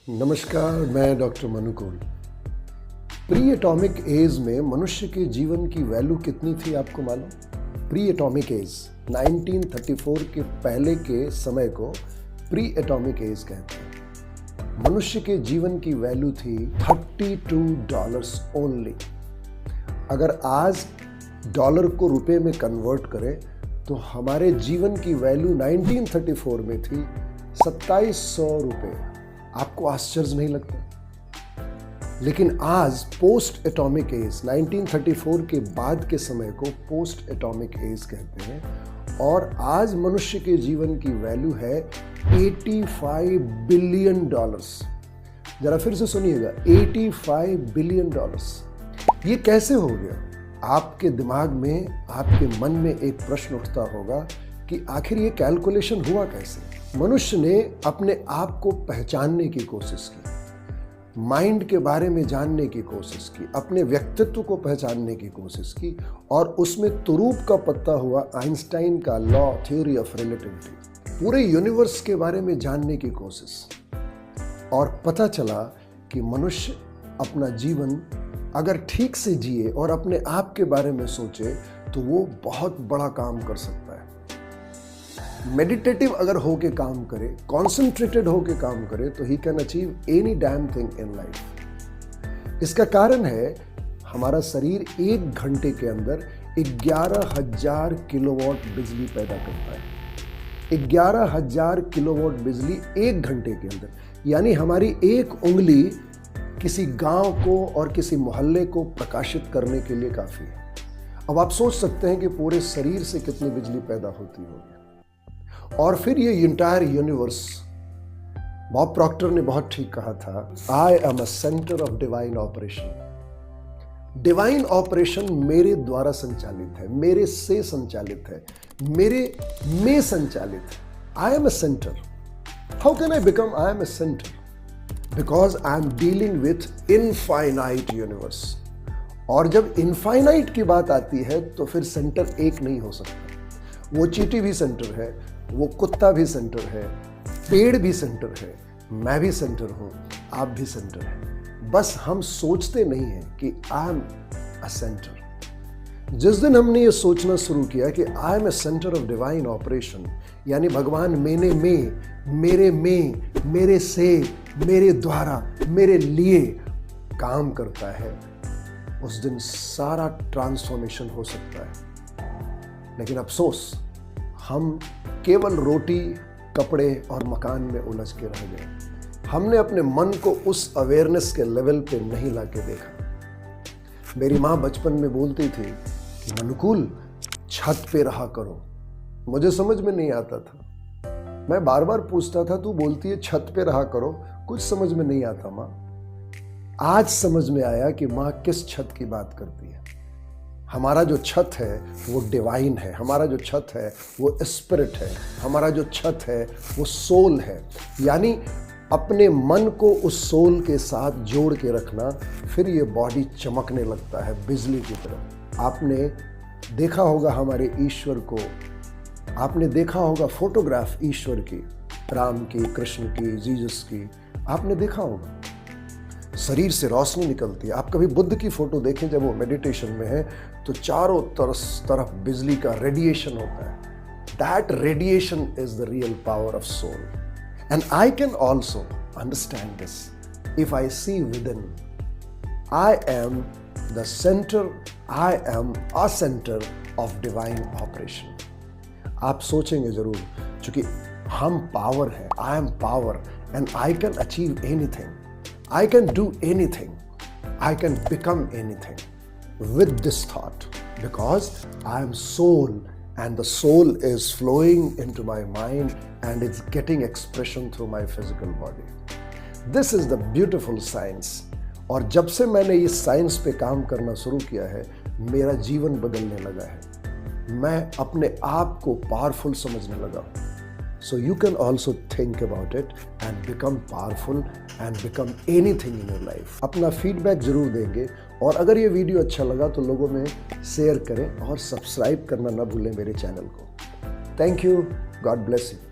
नमस्कार, मैं doctor मनुकुल। Pre atomic as में मनुष्य के जीवन की वैल्यू कितनी थी आपको मालूम? प्री एटॉमिक एज 1934 के पहले के समय को प्री एटॉमिक एज कहते हैं। मनुष्य के जीवन की वैल्यू थी $32 ओनली। अगर आज डॉलर को रुपए में कन्वर्ट करें तो हमारे जीवन की वैल्यू 1934 में थी 2700 रुपये। आपको आश्चर्य नहीं लगता? लेकिन आज पोस्ट एटॉमिक एज 1934 के बाद के समय को पोस्ट एटॉमिक एज कहते हैं और आज मनुष्य के जीवन की वैल्यू है $85 बिलियन। जरा फिर से सुनिएगा, $85 बिलियन। ये कैसे हो गया? आपके दिमाग में, आपके मन में एक प्रश्न उठता होगा कि आखिर ये कैलकुलेशन हुआ कैसे? मनुष्य ने अपने आप को पहचानने की कोशिश की, माइंड के बारे में जानने की कोशिश की, अपने व्यक्तित्व को पहचानने की कोशिश की और उसमें तुरूप का पत्ता हुआ आइंस्टाइन का लॉ, थ्योरी ऑफ रिलेटिविटी, पूरे यूनिवर्स के बारे में जानने की कोशिश। और पता चला कि मनुष्य अपना जीवन अगर ठीक से जिए और अपने आप के बारे में सोचे तो वो बहुत बड़ा काम कर सकता है। मेडिटेटिव अगर होके काम करे, कॉन्सेंट्रेटेड होके काम करे तो he can achieve any damn thing in life. इसका कारण है हमारा शरीर 1 घंटे के अंदर 11,000 किलोवाट बिजली पैदा करता है। 11,000 किलोवाट बिजली 1 घंटे के अंदर, यानी हमारी एक उंगली किसी गांव को और किसी मोहल्ले को प्रकाशित करने के लिए काफी है। अब आप सोच सकते हैं कि पूरे शरीर से कितनी बिजली पैदा होती होगी। और फिर ये इंटायर यूनिवर्स, बॉब प्रॉक्टर ने बहुत ठीक कहा था, आई am a centre of divine operation. Divine operation मेरे द्वारा संचालित है, मेरे से संचालित है, मेरे में संचालित है। I am a centre. How can I become I am a centre? Because I am dealing with infinite universe. और जब इनफाइनाइट की बात आती है तो फिर सेंटर एक नहीं हो सकता। वो चींटी भी सेंटर है, वो कुत्ता भी सेंटर है, पेड़ भी सेंटर है, मैं भी सेंटर हूं, आप भी सेंटर हैं। बस हम सोचते नहीं हैं कि आई एम अ सेंटर। जिस दिन हमने ये सोचना शुरू किया कि आई am a centre of divine operation, यानी भगवान मेरे में, मेरे से, मेरे द्वारा, मेरे लिए काम करता है, उस दिन सारा ट्रांसफॉर्मेशन हो सकता है। लेकिन अफसोस, हम केवल रोटी, कपड़े और मकान में उलझ के रह गए। हमने अपने मन को उस अवेयरनेस के लेवल पे नहीं लाके देखा। मेरी माँ बचपन में बोलती थी कि अनुकूल, छत पे रहा करो। मुझे समझ में नहीं आता था। मैं बार बार पूछता था, तू बोलती है छत पे रहा करो, कुछ समझ में नहीं आता माँ। आज समझ में आया कि माँ किस छत की बात करती है। हमारा जो छत है वो डिवाइन है, हमारा जो छत है वो स्पिरिट है, हमारा जो छत है वो सोल है। यानी अपने मन को उस सोल के साथ जोड़ के रखना, फिर ये बॉडी चमकने लगता है बिजली की तरह। आपने देखा होगा हमारे ईश्वर को, आपने देखा होगा फोटोग्राफ ईश्वर की, राम की, कृष्ण की, जीसस की, आपने देखा होगा। शरीर से रोशनी निकलती है। आप कभी बुद्ध की फोटो देखें, जब वो मेडिटेशन में है तो चारों तरफ बिजली का रेडिएशन होता है। That radiation is the real power of soul. And I can also understand this if I see within. I am the centre, I am a centre of divine operation. आप सोचेंगे जरूर, क्योंकि हम power है, I am power and I can achieve anything, I can do anything, I can become anything with this thought, because I am soul and the soul is flowing into my mind and it's getting expression through my physical body. This is the beautiful science. और जब से मैंने इस science पे काम करना शुरू किया है, मेरा जीवन बदलने लगा है। मैं अपने आप को पावरफुल समझने लगा। So you can also think about it and become powerful and become anything in your life. अपना फीडबैक जरूर देंगे और अगर ये वीडियो अच्छा लगा तो लोगों में शेयर करें और सब्सक्राइब करना ना भूलें मेरे चैनल को। Thank you, God bless you.